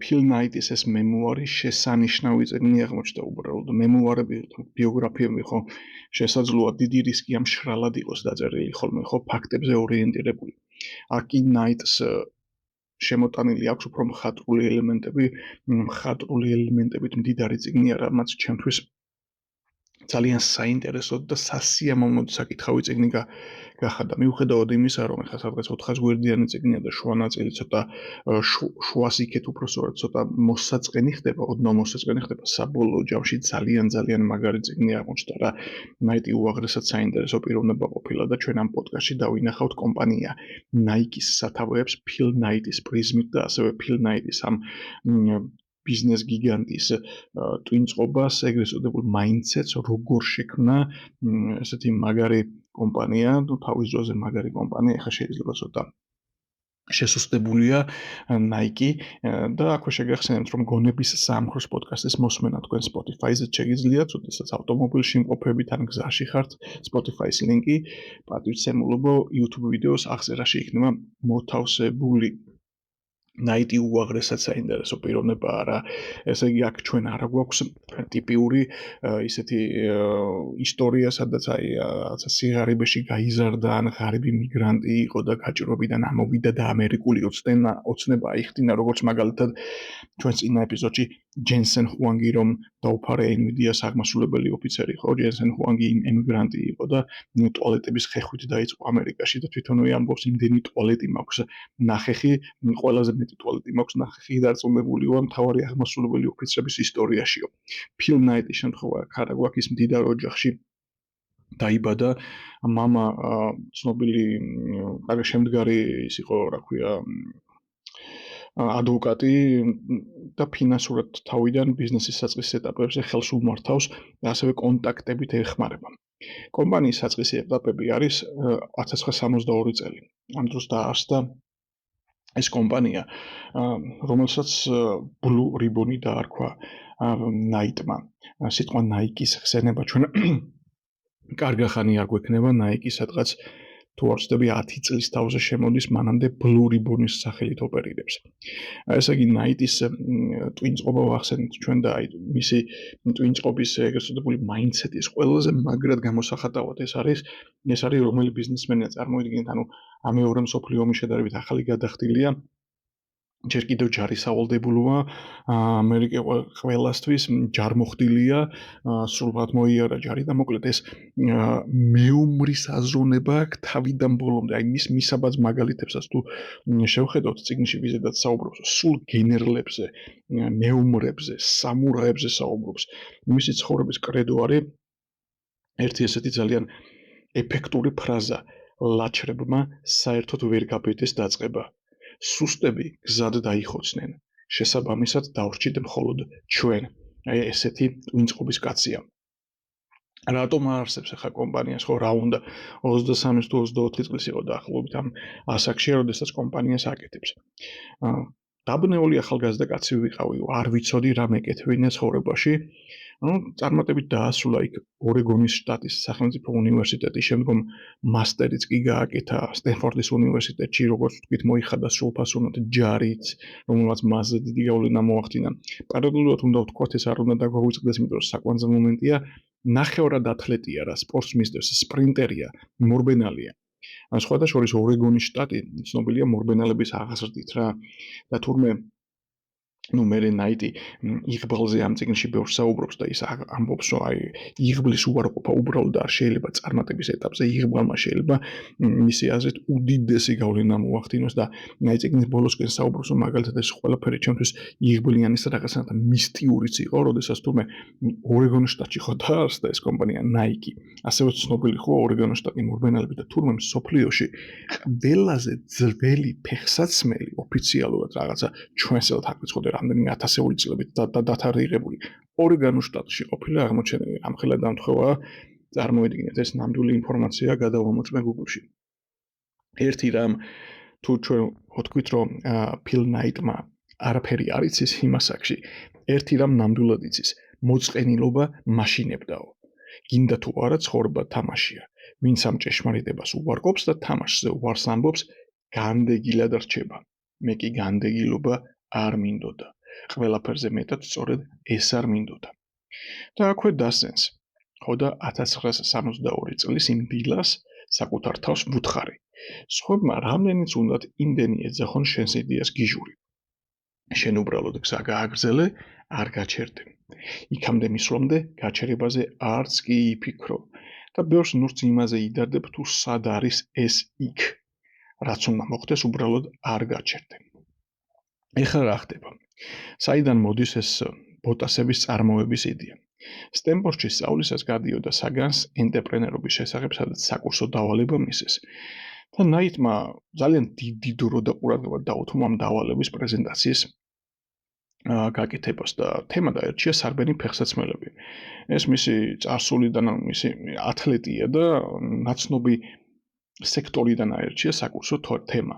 Phil Knight-ის ეს მემუარი შესანიშნავი წიგნი აღმოჩნდა უბრალოდ. მემუარები, ბიოგრაფიები ხო შესაძლოა დიდი რისკი ამ შრალად იყოს დაწერილი ხოლმე ხო ფაქტებზე ორიენტირებული. აქ Knight-ს შემოტანილი აქვს უფრო მხატვრული ელემენტებით მდიდარი წიგნი არა, რაც ჩემთვის ძალიან საინტერესო და სასიამოვნო საკითხავი წიგნი გახადა. მიუხედავად იმისა, რომ ახლა სადღაც 400 გვერდიანი წიგნია და შუა ნაწილი ცოტა შუას იქეთ უფრო სწორად ცოტა მოსაწყენი ხდება, ოდნავ მოსაწყენი ხდება, საბოლოო ჯამში ძალიან მაგარი წიგნი აღმოჩნდა რა. Nike უაღრესად საინტერესო პიროვნება ყოფილა და ჩვენ ამ პოდკასტში დავინახავთ კომპანია Nike-ის სათავეებს Phil Knight-ის პრიზმით და ასევე Phil Knight-ის ამ ბიზნეს გიგანტის ტვინწყობას, ეგრეთ წოდებულ mindset-ს, როგორ შექმნა ესეთი მაგარი კომპანია, თავის დროზე მაგარი კომპანია, ეხლა შეიძლება ცოტა შესუსტებულია Nike და აქვე შეგახსენებთ, რომ გონების საამქროს პოდკასტის მოსმენა თქვენ Spotify-ზე შეგიძლიათ, როდესაც ავტომობილში იმყოფებით ან გზაში ხართ, Spotify-ის ლინკი პატივცემულობა YouTube ვიდეოს აღწერაში იქნება მოთავსებული. Nike უაღრესად საინტერესო პიროვნებაა რა. ესე იგი, აქ ჩვენ არ გვაქვს ტიპიური ისეთი ისტორია, სადაც რაღაცა სიღარიბეში გაიზარდა ან ღარიბი მიგრანტი იყო და გაჭირვებიდან ამოვიდა და ამერიკული ოცნება აიხდინა, როგორც მაგალითად ჩვენ წინა ეპიზოდში Jensen Huang-ი რომ დაუფარე Nvidia-ს აღმასრულებელი ოფიცერი ხო, Jensen Huang-ი ემიგრანტი იყო და ტუალეტების ხეხვით დაიწყო ამერიკაში და თვითონვე ამბობს იმდენი ტუალეტი მაქვს ნახეხი, ყველაზე მეტი ტუალეტი მაქვს ნახეხი დარწმუნებულიო მთავარი აღმასრულებელი ოფიცრების ისტორიაშიო. Phil Knight-ის შემთხვევა არა გვაქვს ის მდიდარ ოჯახში დაიბადა, მამა ცნობილი შემდგარი ის იყო, რა ქვია, ადვოკატი და ფინანსურად თავიდან ბიზნესის საწყის ეტაპებზე ხელს უმართავს და ასევე კონტაქტებით ეხმარება. კომპანიის საწყისი ეტაპები არის 1962 წელი. ამ დროს დაარსდა ეს კომპანია, რომელსაც Blue Ribbon-ი დაარქვა Knight-მა. სიტყვა Nike-ის ხსენება ჩვენ კარგი ხანი არ გვექნება, Nike სადღაც თუ არ ვცდები 10 წლის თავზე შემოდის, მანამდე Blue Ribbon-ის სახელით ოპერირებს. ესე იგი Nike-ის ტვინწყობა ვახსენეთ ჩვენ და მისი ტვინწყობის ეგრეთ წოდებული mindset-ის ყველაზე მაგრად გამოსახატავად ეს არის რომელი ბიზნესმენია წარმოიდგინეთ, ანუ მეორე მსოფლიო ომის შედარებით ახალი გადახდილია ჯერ კიდევ ჯარის სავალდებულოა, ამერიკა ყველასთვის ჯარმოხდილია, სრულად მოიარა ჯარი და მოკლედ ეს მეომრის აზროვნება აქვს თავიდან ბოლომდე. აი მისაბაძ მაგალითებსაც თუ შევხედოთ წიგნში ვიზედაც საუბრობს, სულ გენერლებზე, მეომრებზე, სამურაებზე საუბრობს. მისი ცხოვრების კრედო არის ერთი ესეთი ძალიან ეფექტური ფრაზა: ლაჩრებმა საერთოდ ვერ გაბედეს დაწყება. სუსტები გზად დაიხოცნენ, შესაბამისად დავრჩით მხოლოდ ჩვენ. აი ესეთი ტვინწყობის კაცია. რატომ არსებს ახლა კომპანიას ხო რა უნდა 23 თუ 24 წლის იყო დაახლოებით ამ ასაკში, როდესაც კომპანიას აკეთებს. დაბნეული ახალგაზრდა კაცი ვიყავი, არ ვიცოდი რა მეკეთებინა ცხოვრებაში. წარმატებით დაასრულა იქ ორეგონის შტატის სახელმწიფო უნივერსიტეტი, შემდგომ მასტერიც კი გააკეთა სტენფორდის უნივერსიტეტში, როგორც ვთქვით, მოიხადა სრულფასოვნად ჯარით, რომელმაც მასზე დიდი გავლენა მოახდინა. პარალელურად უნდა ვთქვათ, ეს არ უნდა დაგვაუწყდეს, იმიტომ რომ საკვანძო მომენტია, ნახევრად ათლეტია რა, სპორტს მისდევს, სპრინტერია, მორბენალია. სხვათა შორის ორეგონის შტატი ცნობილია მორბენალების აღზრდით რა და თურმე მერე Nike იღბალზე ამ წიგნში ბევრს საუბრობს და ის ამბობს, რომ აი იღბლის უარყოფა უბრალოდ არ შეიძლება წარმატების ეტაპზე, იღბალმა შეიძლება მისი აზრით უდიდესი გავლენა მოახდინოს და აი წიგნის ბოლოსკენ საუბრობს, რომ მაგალითად ეს ყველაფერი ჩემთვის იღბლიანის რაღაცა მისტიურიც იყო, როდესაც თურმე ორეგონის შტატში ხო დაარსდა ეს კომპანია Nike, ასევე ცნობილი ხო ორეგონის შტატი მორბენალები და თურმე მსოფლიოში ყველაზე ძველი ფეხსაცმელი ოფიციალურად რაღაცა ჩვენსელთ აქ ვიწყოდე რამდენი ათასეული წლებით დათარიღებული ორეგონის შტატში ყოფილა აღმოჩენილი. ამხელა დამთხოვა, წარმოიდგინეთ, ეს ნამდვილი ინფორმაცია გადავამოწმე Google-ში. ერთი რამ თუ ჩვენ ვთქვით, რომ Phil Knight-მა არაფერი არ იცის იმ ასაკში, ერთი რამ ნამდვილად იცის, მოწყენილობა მაშინებდაო. გინდა თუ არა ცხოვრება თამაშია. ვინც ამ ჭეშმარიტებას უარყოფს და თამაშზე უარს ამბობს, განდეგილად რჩება. მე კი განდეგილობა არ მინდოდა. ყველაფერზე მეტად სწორედ ეს არ მინდოდა. და აქვე დასცენს, ხო და 1962 წლის იმ დილას საკუთარ თავს ვუთხარი. სხვებმა რამდენიც უნდათ იმდენი ეძახონ შენს იდეას გიჟური. შენ უბრალოდ გზა გააგრძელე, არ გაჩერდე. იქამდე მისვლამდე გაჩერებაზე არც კი იფიქრო და ბევრს ნურც იმაზე იდარდებ თუ სად არის ეს იქ. რაც უნდა მოხდეს, უბრალოდ არ გაჩერდე. ეხლა რა ხდება? საიდან მოდის ეს ბოტასების წარმოების იდეა? სტენფორდში სწავლისას გადიოდა საგანს ენტერპრენერობის შესახებ, სადაც საკურსო დავალება მისცეს. და ნაიტმა ძალიან დიდი დრო და ყურადღება დაუთმო ამ დავალების პრეზენტაციის გაკეთებას და თემა დაერჩია სარბენი ფეხსაცმელები. ეს მისი წარსულიდან მისი ათლეტია და ნაცნობი სექტორიდან აერჩია საკურსო თემა.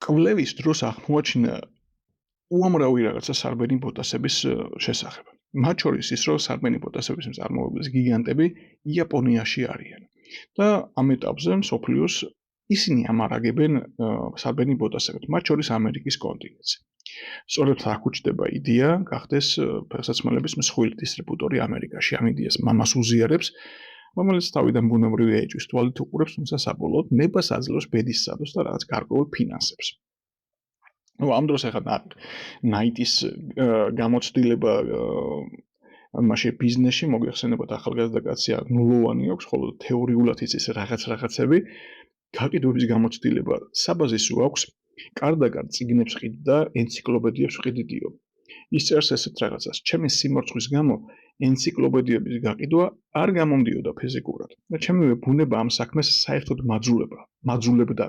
კვლევის დროს აღმოაჩინა უამრავი რაღაცა სარბენი ბოტასების შესახებ. მათ შორის ის, რომ სარბენი ბოტასების მწარმოებლის გიგანტები იაპონიაში არიან. და ამ ეტაპზე მსოფლიოს ისინი ამარაგებენ სარბენი ბოტასებით, მათ შორის ამერიკის კონტინენტზე. სწორედ აქ უჩნდება იდეა, გახდეს ფეხსაცმელების მსხვილი დისტრიბუტორი ამერიკაში. ამ იდეას მამას უზიარებს, რომელიც თავიდან ბუნებრივი ეჭვის თვალით უყურებს, თუმცა საბოლოოდ ნებას აძლევს ბედის სადოს და რაღაც გარკვეულ ფინანსებს. ამ დროს ახლა ნაიტის გამოცდილება მასე ბიზნესში მოგეხსენებათ ახალგაზრდა კაცი ნულოვანი აქვს, ხოლო თეორიულად იცის რაღაცები, გაყიდვების გამოცდილება საბაზისო აქვს, კარდაგარ წიგნებს ყიდ და ენციკლოპედიებს ყიდიდიო. ის წერს ესეთ რაღაცას, ჩემი სიმორცხვის გამო ენციკლოპედიების გაყიდვა არ გამომდიოდა ფიზიკურად და ჩემივე ბუნება ამ საქმეს საერთოდ მაძულებდა.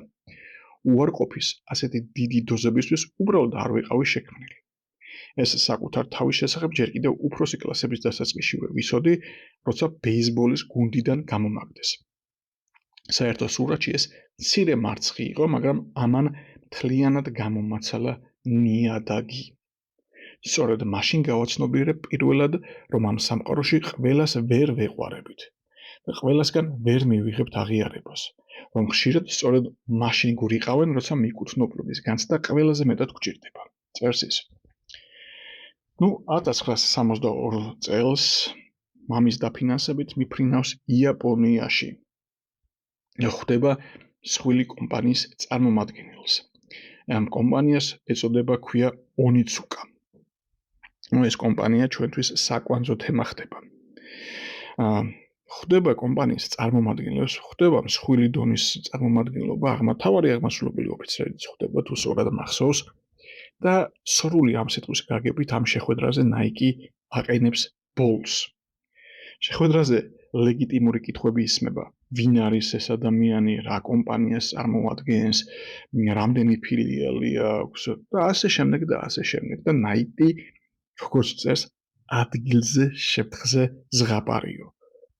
უარყოფის ასეთი დიდი დოზებისთვის უბრალოდ არ ვიყავი შექმნილი. ეს საკუთარ თავის შესახებ ჯერ კიდევ უფროსი კლასების დასაწყისშივე ვიცოდი, როცა ბეისბოლის გუნდიდან გამომაგდეს. საერთო სურათში ეს მცირე მარცხი იყო, მაგრამ ამან მთლიანად გამომაცალა ნიადაგი. სწორედ მაშინ გავაცნობიერებ პირველად, რომ ამ სამყაროში ყველას ვერ ვეყვარებით და ყველასგან ვერ მივიღებთ აღიარებას. რომ ხშირად სწორედ მაშინ გვიყავენ, როცა მიკუთვნობრობის განცდა ყველაზე მეტად გვჭირდება. წერს ის. 1962 წელს მამის დაფინანსებით მიფრინავს იაპონიაში. ხვდება მსხვილი კომპანიის წარმომადგენელს. ამ კომპანიას ეწოდება ქვია ონიცუკა. ეს კომპანია ჩვენთვის საკვანძო თემა ხდება. ხვდება კომპანიის წარმომადგენლებს, ხვდება მსხვილი დონის წარმომადგენლობა, თავარი აღმასრულებელი ოფიცერიც ხვდება თუ სწორად მახსოვს და სრული ამ სიტყვის გაგებით ამ შეხვედრაზე ნაიკი აყენებს ბოლს. შეხვედრაზე ლეგიტიმური კითხვები ისმება, ვინ არის ეს ადამიანი, რა კომპანიას წარმოადგენს, რამდენი ფილიალი აქვს და ასე შემდეგ და ნაიტი როგორც წერს, ადგილზე შეფთხზე ზღაპარიო.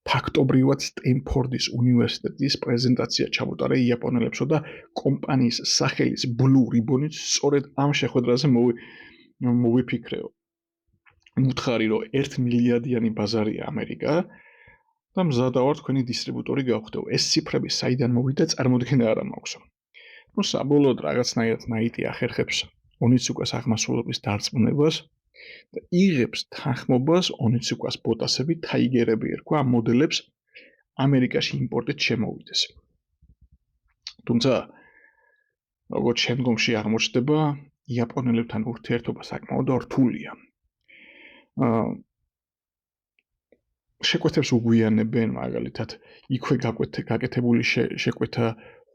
ფაქტობრივად სტენფორდის უნივერსიტეტის პრეზენტაცია ჩამოტარა იაპონელებსო და კომპანიის სახელის ბლუ რიბონით სწორედ ამ შეხვედრაზე მოვიფიქრეო. მუთხარი, რომ 1 მილიარდიანი ბაზარია ამერიკა და მზადა ვარ თქვენი დისტრიბუტორი გავხდეო. ეს ციფრები საიდან მოვიდა, წარმოდგენა არ მაქვს. საბოლოოდ რაღაცნაირად ნაიტი ახერხებს ონიცუკას აღმასრულების დარწმუნებას და იღებს თანხმობას ონიცუკას ბოტასები თაიგერები ერქვა ამ მოდელებს ამერიკაში იმპორტით შემოვიდეს. თუმცა როგორც შემდგომში აღმოჩნდება, იაპონელებთან ურთიერთობა საკმაოდ რთულია. შეკვეთებს უგვიანებენ, მაგალითად, იქვე გაკეთებული შეკვეთა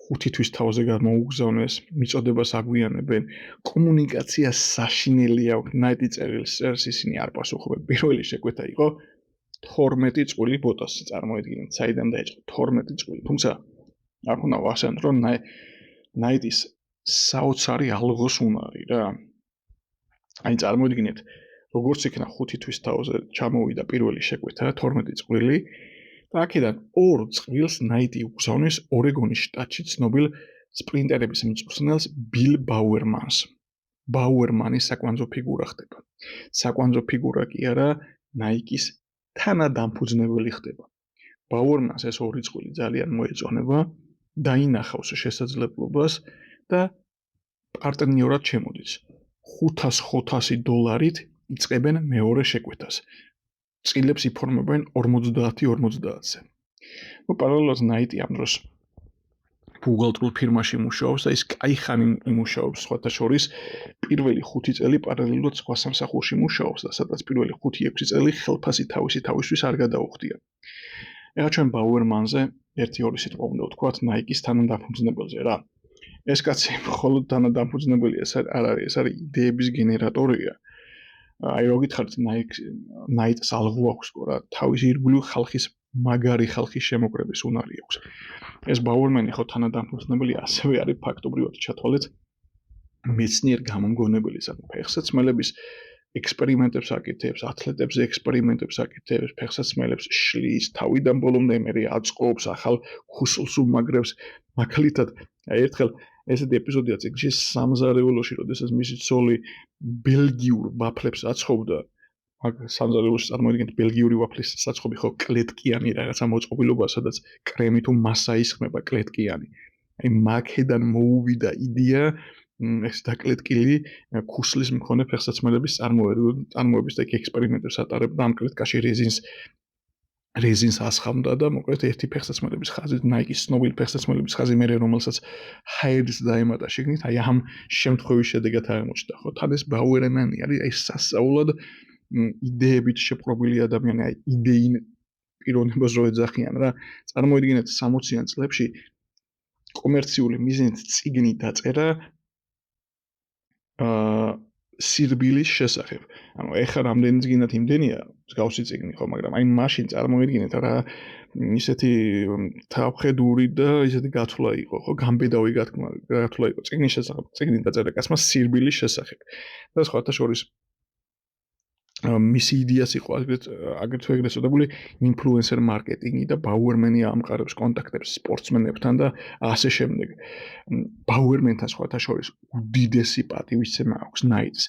5 თვის თავზე გამოუგზავნეს, მიწოდებას აგვიანებენ, კომუნიკაცია საშინელი აქვს, ნაიტი წერს ისინი არ პასუხობენ. პირველი შეკვეთა იყო 12 წყვილი ბოტასი წარმოედგინეთ, საიდან დაიწყო 12 წყვილი. თუმცა აქ უნდა ვახსენოთ, რომ ნაიტის საოცარი ალღოს უნარი რა. აი წარმოედგინეთ, როგორც იქნა 5 თვის თავზე ჩამოვიდა პირველი შეკვეთა 12 წყვილი და აქედან 2 წვილს ნაიტი უგზავნის ორეგონის შტატში ცნობილ სპრინტერების მწვრთნელს ბილ ბაუერმანს. ბაუერმანი საკვანძო ფიგურა ხდება. საკვანძო ფიგურა კი არა, ნაიკის თანადამფუძნებელი ხდება. ბაუერმანს ეს 2 წვილი ძალიან მოეწონება, დაინახავს შესაძლებლობას და პარტნიორად შემოდის. $500 იწყებენ მეორე შეკვეთას. წილებს იფორმებენ 50-50-ზე. პარალელურად ნაიტი ამ დროს ბუღალტრულ ფირმაში მუშაობს და ის კაი ხანი იმუშაობს სხვათა შორის პირველი 5 წელი პარალელურად სხვა სამსახურში მუშაობს და სადაც პირველი 5-6 წელი ხელფასი თავისთვის არ გადაუხდია. ეხლა ჩვენ ბაუერმანზე 1-2 სიტყვა უნდა ვთქვათ ნაიკის თანადამფუძნებელზე რა. ეს კაცი მხოლოდ თანადამფუძნებელია, არ არის, ეს არის იდეების გენერატორია. აი რო გითხარით ნაიტს ალღუ აქვს რა, თავის ირგვლივ ხალხის მაგარი ხალხის შემოკრების უნარი აქვს. ეს ბაუერმანი ხო თანადამფუძნებელი ასევე არის ფაქტობრივად ჩათვალეთ მეცნიერ გამომგონებელი ფეხსაცმელების ექსპერიმენტებს აკეთებს, ათლეტებზე ექსპერიმენტებს აკეთებს, ფეხსაცმელებს შლის, თავიდან ბოლომდე მერე აწყობს, ახალ ქუსლს უმაგრებს, მაგალითად, ერთხელ ესეთი ეპიზოდია წიგნში სამზარეულოში, როდესაც მისი ცოლი ბელგიურ ვაფლებს აწყობდა, მაგ სამზარეულოში წარმოიდგინეთ ბელგიური ვაფლის საწყობი ხო კლეტკიანი რაღაცა მოწყობილობა, სადაც კრემი თუ მასა ისხმება კლეტკიანი. აი მაგედან მოუვიდა იდეა ეს დაკლეტკილი ქუსლის მქონე ფეხსაცმელების წარმოების და იქ ექსპერიმენტებს ატარებდა ამ კლეტკაში რეზინს ასხამდა და მოკლედ ერთი ფეხსაცმელების ხაზი ნაიკის ცნობილი ფეხსაცმელების ხაზი მე რომელსაც ჰაერს დაემატა შეგნით აი ამ შემთხვევის შედეგად აღმოჩნდა ხო თან ეს ბაუერმანი არის აი სასწაულად იდეებით შეპყრობილი ადამიანი აი იდეინ პიროვნებას რო ეძახიან რა წარმოიდგინეთ 60-იან წლებში კომერციული მიზნით წიგნი დაწერა სირბილის შესახებ. ანუ ეხლა რამდენი წიგნად იმდენია, მსგავსი წიგნი ხო, მაგრამ აი მაშინ წარმოიდგინეთ რა ისეთი თავხედური და ისეთი გათვლა იყო, ხო, გამბედავი გათვლა იყო წიგნის შესახებ. წიგნი დაწერა კაცმა სირბილის შესახებ. და სხვათა შორის მისი იდეაც იყო აგრეთვე ეგრეთ წოდებული ინფლუენსერ მარკეტინგი და ბაუერმენი ამყარებს კონტაქტებს სპორტსმენებთან და ასე შემდეგ. ბაუერმენთან სხვათა შორის უდიდესი პატივისცემა აქვს ნაიტს.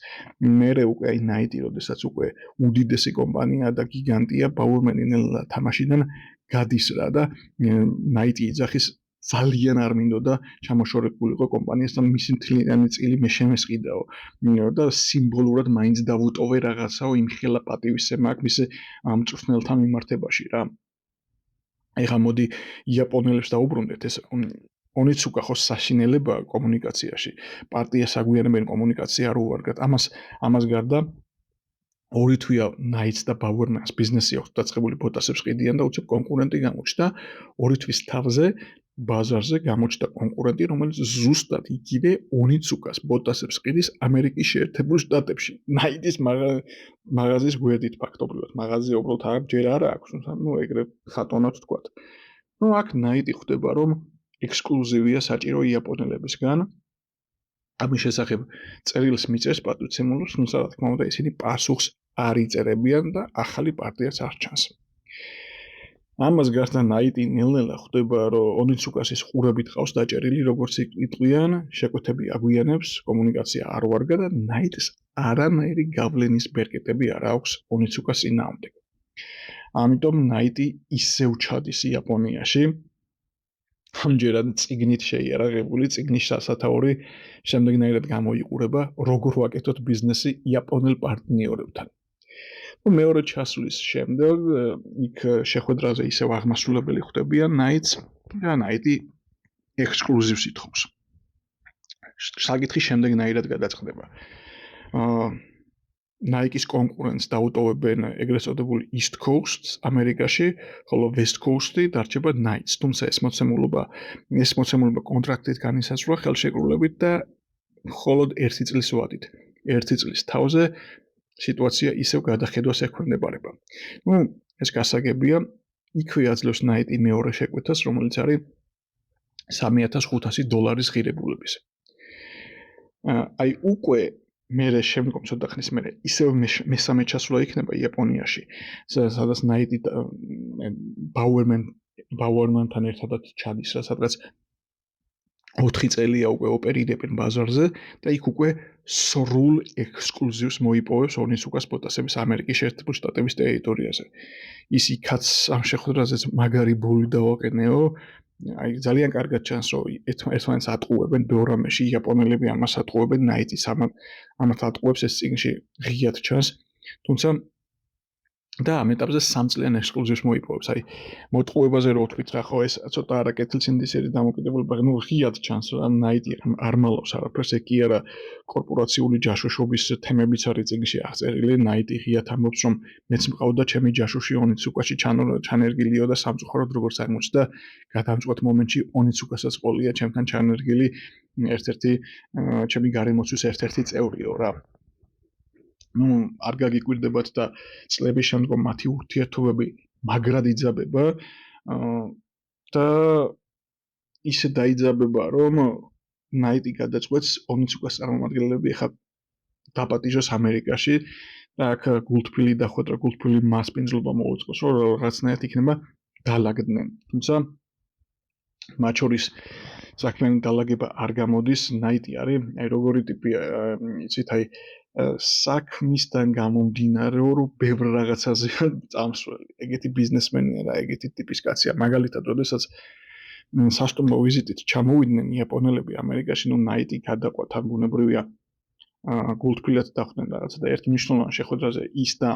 მერე უკვე აი ნაიტი, როდესაც უკვე უდიდესი კომპანია და გიგანტია, ბაუერმენი ნელა თამაშიდან გადის რა და ნაიტი იძახის ძალიან არ მინდოდა ჩამოშორებულიყო კომპანიასთან მისი მთლიანი წილი მე შემესყიდაო და სიმბოლურად მაინც დავუტოვე რაღაცაო იმხელა პატივისცემა აქვს მის მწვრთნელთან მიმართებაში რა. ეხლა მოდი იაპონელებს დაუბრუნდეთ ეს ონიცუკა ხო საშინელებაა კომუნიკაციაში. პარტიას აგვიანებენ კომუნიკაცია არ უვარგათ. ამას გარდა ორი თვია ნაიტს და ბაუერმანს ბიზნესი აქვს დაწყებული ბოტასებს ყიდიან და უცებ კონკურენტი გამოჩნდა. ორი თვის თავზე ბაზარზე გამოჩნდა კონკურენტი, რომელიც ზუსტად იგივე ონიცუკას ბოტასებს ყიდის ამერიკის შეერთებულ შტატებში. ნაიტის მაღაზიის გვერდით ფაქტობრივად. მაღაზია უბრალოდ ჯერ არ აქვს, ну ეგრე ხატონად ვთქვათ. ну აქ ნაიტი ხვდება რომ ექსკლუზივია საჭირო იაპონელებისგან. ამის შესახებ წერილს მიწერს პატივცემულებს, თუმცა რა თქმა უნდა ისინი პასუხს არ იწერებიან და ახალი პარტიაც არ ჩანს. ამას გარდა ნაიტი ნელ-ნელა ხვდება რომ ონიცუკასის ყურებით ყავს დაჭერილი როგორც იყვიან, შეკვეთები აგვიანებს, კომუნიკაცია არ ვარგა და ნაიტს არანაირი გავლენის ბერკეტები არ აქვს ონიცუკას წინააღმდეგ. ამიტომ ნაიტი ისევ ჩადის იაპონიაში. ამჯერად წიგნით შეიარაღებული წიგნის სასათაური შემდეგნაირად გამოიყურება როგორ ვაკეთოთ ბიზნესი იაპონელ პარტნიორებთან. მეორე ჩასვლის შემდეგ იქ შეხვედრაზე ისევ აღმასრულებელი ხვდებიან ნაიტს და ნაიტი ექსკლუზივს ითხოვს. საკითხი შემდეგნაირად გადაწყდება. Nike-ის კონკურენტს დაუტოვებენ ეგრეთ წოდებული East Coast ამერიკაში, ხოლო West Coast-ი დარჩება Nike-ს. თუმცა ეს მოცემულობა კონტრაქტით განისაზღვრა ხელშეკრულებით და მხოლოდ 1 წლის ვადით. 1 წლის თავზე სიტუაცია ისევ გადახედვას ექვემდებარება. ეს გასაგებია, იქვე აძლევს Nike მეორე შეკვეთას, რომელიც არის $3,500 ღირებულების. აი უკვე მერე შემდგომ ცოტა ხნის მერე ისევ მესამე ჩასვლა იქნება იაპონიაში, სადაც Nike ბაუერმანთან ერთადაც ჩადის, სადაც 4 წელია უკვე ოპერირებენ ბაზარზე და იქ უკვე სრულ ექსკლუზივს მოიპოვებს ონიცუკას ბოტასების ამერიკის შეერთებული შტატების ტერიტორიაზე. ის იქაც ამ შეხვედრაზეც მაგარი ბული დავაყენეო, აი ძალიან კარგად ჩანს, რომ ერთმანეთს ატყუებენ ბევრამეში, იაპონელები ამას ატყუებენ, ნაიტის ამათ ატყუებს ეს წიგნში ღიად ჩანს. თუმცა და ამ ეტაპზე 3 წლიან ექსკლუზივს მოიპოვებს. აი მოტყუებაზე რო ვთქვით რა ხო ეს ცოტა არაკეთილსინდისერი დამოკიდებულება, ну ღიად ჩანს რა ნაიტი არ მალავს არაფერს, ეგ კი არა კორპორაციული ჯაშუშობის თემებიც არის წიგნში აღწერილი, ნაიტი ღიად ამბობს რომ მეც მყავდა ჩემი ჯაშუში ონიცუკაში ჩანერგილიო და სამწუხაროდ როგორც აღმოჩნდა, გადამწყვეტ მომენტში ონიცუკასაც ყოლია ჩემთან ჩანერგილი ერთ-ერთი ჩემი გარემოცვის ერთ-ერთი წევრიო რა. ну არ გაგიკვირდებათ და წლების შემდგომ მათი ურთიერთობები მაგრად იძაბება და ისე დაიძაბება რომ ნაიტი გადაწყვეტს ონიცუკას წარმომადგენლები ახლა დაპატიჟოს ამერიკაში და აქ გულთბილი დახვედრა გულთბილი მასპინძლობა მოუწყოს რომ რაღაცნაირად იქნება დალაგდნენ თუმცა მათ შორის საქმიანი დალაგება არ გამოდის ნაიტი არის აი როგორი ტიპია იცით აი საქმისთან გამომდინარე რომ ბევრ რაღაცაზეა წამსვლელი. ეგეთი ბიზნესმენია და ეგეთი ტიპის კაცია. მაგალითად, როდესაც სასტუმრო ვიზიტით ჩამოვიდნენ იაპონელები ამერიკაში, ну ნაიტი გადაყვათ, ან ბუნებრივია გულთბილად დახვდნენ რაღაცა და ერთ მნიშვნელოვან შეხვედრაზე ის და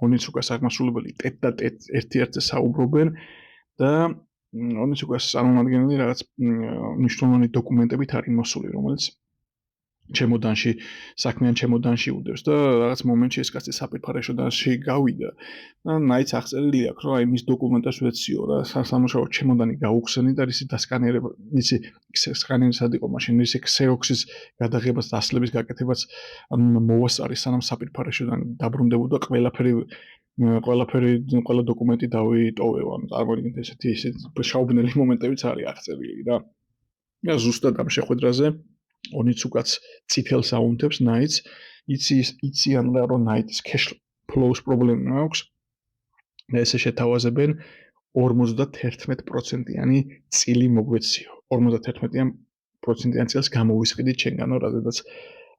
ონიცუკას აღმასრულებელი ტეტ-და-ტეტ ერთ-ერთზე საუბრობენ და ონიცუკას წარმომადგენელი რაღაც მნიშვნელოვანი დოკუმენტებით არის მოსული, რომელიც ჩემოდანში, საქმიან ჩემოდანში უდევს და რაღაც მომენტში ეს კაცი საფირფარეშოდანში გავიდა და ნაიც აღწერილი აქვს, რომ აი მის დოკუმენტას ვეციო რა, სამუშაო ჩემოდანი გაუხსენი და ისი დასკანერება, ისი სკანერისად იყო მაშინ, ისი ქსეროქსის გადაღებას და ასლების გაკეთებას მოვასწარი სანამ საფირფარეშოდან დაბრუნდებოდა ყველა დოკუმენტი დავიტოვე, ანუ წარმოიდგინეთ ესეთი შაუბნელი მომენტებიც არის აღწერილი რა. და ზუსტად ამ შეხვედრაზე ონიცუკაც წითელს აუნთებს ნაიტს, იციან რომ ნაიტის cash flow-ს პრობლემა აქვს და ესე შეთავაზებენ 51%-იანი წილი მოგვეციო. 51%-იან წილს გამოვისყიდით ჩვენგანო, რადგანაც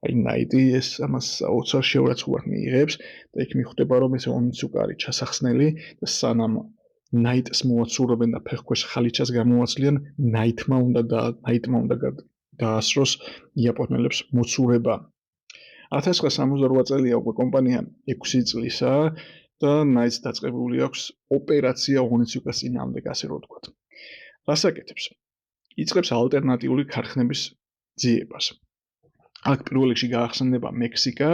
აი ნაიტი ეს ამას ოცარ შეურაცხყოფად მიიღებს და იქ მიხვდება რომ ეს ონიცუკა არის ჩასახსნელი და სანამ ნაიტს მოაცურებენ და ფეხქვეშ ხალიჩას გამოაცლიან, ნაიტმა უნდა დაასროს იაპონელებს მოცურება. 1968 წელია უკვე კომპანია 6 წლისაა და ნაიტს დაწყებული აქვს ოპერაცია ონიცუკას წინააღმდეგ, ასე რომ ვთქვათ. რას აკეთებს? იწყებს ალტერნატიული ქარხნების ძიებას. აქ პირველ რიგში გაახსენდება მექსიკა,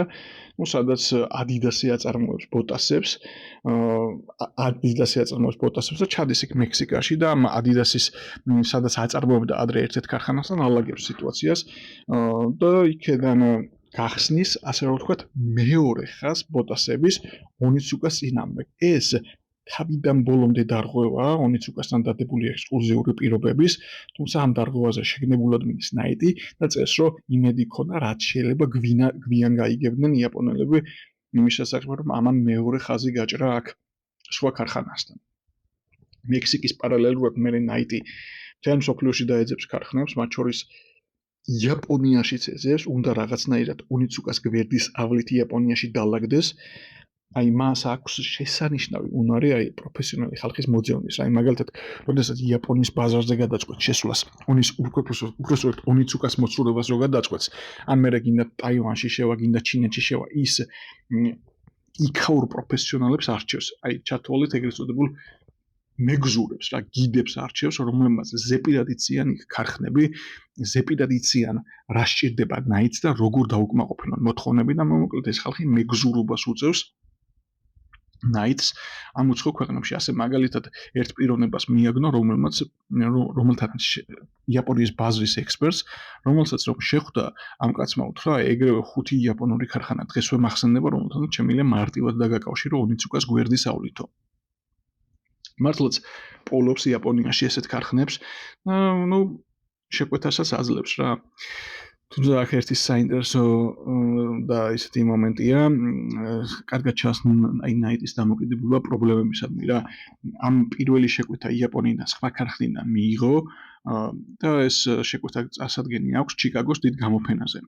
სადაც ადიდასი აწარმოებს ბოტასებს, და ჩადის იქ მექსიკაში და ამ ადიდასის სადაც აწარმოებდა ადრე ერთ-ერთ ქარხანასთან ალაგებს სიტუაციას და იქიდან გახსნის, ასე რომ ვთქვათ, მეორე ხაზ ბოტასების ონიცუკას წინააღმდეგ. ეს თავიდან ბოლომდე დარღვევა ონიცუკასთან დადებული ექსკლუზიური პირობების, თუმცა ამ დარღვევაზე შეგნებულად მიდის ნაიტი და წერს, რომ იმედი ქონდა, რაც შეიძლება გვიან გაიგებდნენ იაპონელები იმის შესახებ, რომ ამან მეორე ხაზი გაჭრა აქ სხვა ქარხანასთან. მექსიკის პარალელურად მე ნაიტი მთელ მსოფლიოში დაეძებს ქარხნებს, მათ შორის იაპონიაშიც ეძებს, უნდა რაღაცნაირად ონიცუკას გვერდის ავლით იაპონიაში დალაგდეს. აი მას აქვს შესანიშნავი უნარი, აი პროფესიონალი ხალხის მოძებნის. აი მაგალითად, როდესაც იაპონიის ბაზარზე გადაწყვეტს შესვლას, უпростоრად ონიცუკას მოცურებას რო გადაწყვეტს, ან მე გინდა ტაივანში შევა, გინდა ჩინეთში შევა, ის იქაურ პროფესიონალებს არჩევს. აი ჩათვალეთ ეგრეთ წოდებულ მეგზურებს რა, გიდებს არჩევს, რომლებმაც ზეპირად იციან ქარხნები, ზეპირად იციან რა სჭირდება ნაიტს და როგორ დაუკმაყოფილონ მოთხოვნები და მოკლედ ეს ხალხი მეგზურობას უწევს ნაიტს ამ უცხო ქვეყნებში. ასე მაგალითად ერთ პიროვნებას მიაგნო, რომელთაც იაპონიის ბაზრის ექსპერტს, რომელსაც რომ შეხვდა ამ კაცმა უთხრა, ეგრევე 5 იაპონური ქარხანა დღესვე მახსენდება, რომელთაც შემიძლია მარტივად დაგაკავშირო ონიცუკას გვერდის ავლითო. მართლაც პოულობს იაპონიაში ესეთ ქარხნებს, ну შეკვეთასაც აძლევს რა. თუმცა აქ ერთი საინტერესო და ისეთი მომენტია, კარგად ჩანს აი ნაიტის დამოკიდებულება პრობლემებისადმი რა. ამ პირველი შეკვეთა იაპონიიდან სხვა ქარხნიდან მიიღო და ეს შეკვეთა წარსადგენი აქვს ჩიკაგოს დიდ გამოფენაზე.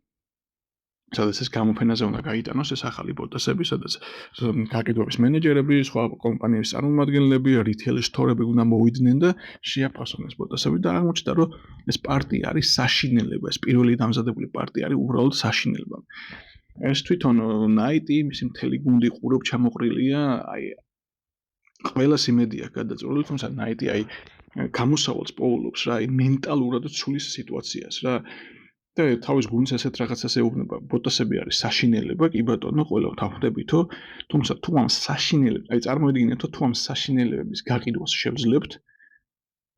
სადაც ეს გამოფენაზე უნდა გაიტანოს ეს ახალი ბოტასები, სადაც გაყიდვების მენეჯერები, სხვა კომპანიების წარმომადგენლები, რიტეილ სტორები უნდა მოვიდნენ და შეაფასონ ეს ბოტასები და აღმოჩნდა, რომ ეს პარტია არის საშინელება, ეს პირველი დამზადებული პარტია არის უბრალოდ საშინელება. ეს თვითონ ნაიტი, მისი მთელი გუნდი ყურებ ჩამოყრილია, აი ყველას იმედი აქვს გადაწყვეტილი, თუმცა ნაიტი აი გამოსავალს პოულობს რა, აი მენტალურად ცulis სიტუაციას რა. და თავის გუნდს ესეთ რაღაცას ეუბნება, ბოტასები არის საშინელება, კი ბატონო, ყველა თავხდებითო, თუმცა თუ ამ საშინელებს, აი წარმოიდგინეთო თუ ამ საშინელებების გაყიდვას შევძლებთ,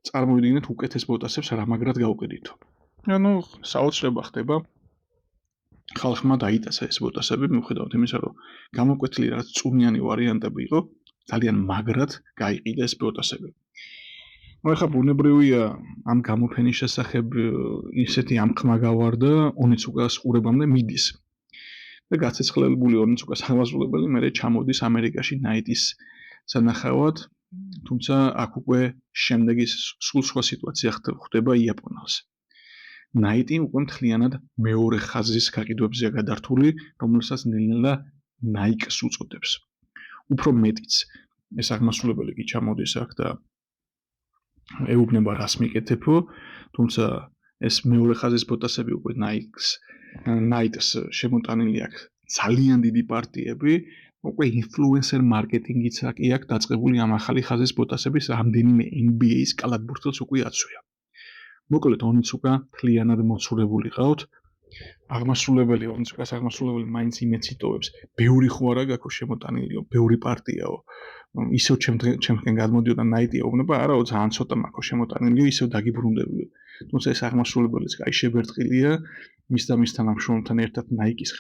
წარმოიდგინეთ უკეთეს ბოტასებს რამაგრად გავყიდითო. ანუ საოცრება ხდება. ხალხმა დაიტაცა ეს ბოტასები, მიუხედავად იმისა, რომ გამოკვეთილი რაღაც წუნიანი ვარიანტები იყო, ძალიან მაგრად გაიყიდა ეს ბოტასები. ეხლა ბუნებრივია ამ გამოფენის შესახებ ისეთი ამხმა გავარდა ონიცუკას ყურებამდე მიდის. და გაცეცხლებული ონიცუკას აღმასრულებელი მერე ჩამოდის ამერიკაში ნაიტის სანახავად, თუმცა აქ უკვე შემდეგი სულ სხვა სიტუაცია ხდება იაპონელს. ნაიტი უკვე მთლიანად მეორე ხაზის გაყიდვებზეა გადართული, რომელსაც ნელ-ნელა ნაიკს უწოდებს. უფრო მეტიც, ეს აღმასრულებელი კი ჩამოდის აქ და ეუბნება რას მიკეთებო, თუმცა ეს მეორე ხაზის ბოტასები უკვე ნაიტს შემოტანილი აქვს ძალიან დიდი პარტიები, უკვე ინფლუენსერ მარკეტინგიც კი აქვს დაწყებული ამ ახალი ხაზის ბოტასების რამდენიმე NBA-ის კალათბურთელს უკვე აცვია. მოკლედ ონიცუკა მთლიანად მოცურებული ყავთ. ონიცუკას აღმასრულებელი მაინც იმედს იტოვებს, ბევრი ხო არა გაქვს შემოტანილიო, ბევრი პარტიაო. ისევ ჩემთან გადმოდიოდა ნაიტი ეუბნება, არაო ძალიან ცოტა მაქვს შემოტანილიო, ისევ დაგიბრუნდებიო. თუმცა ეს აღმასრულებელიც კაი შებერტყილია, მის და მის თანამშრომელთან ერთად ნაიკის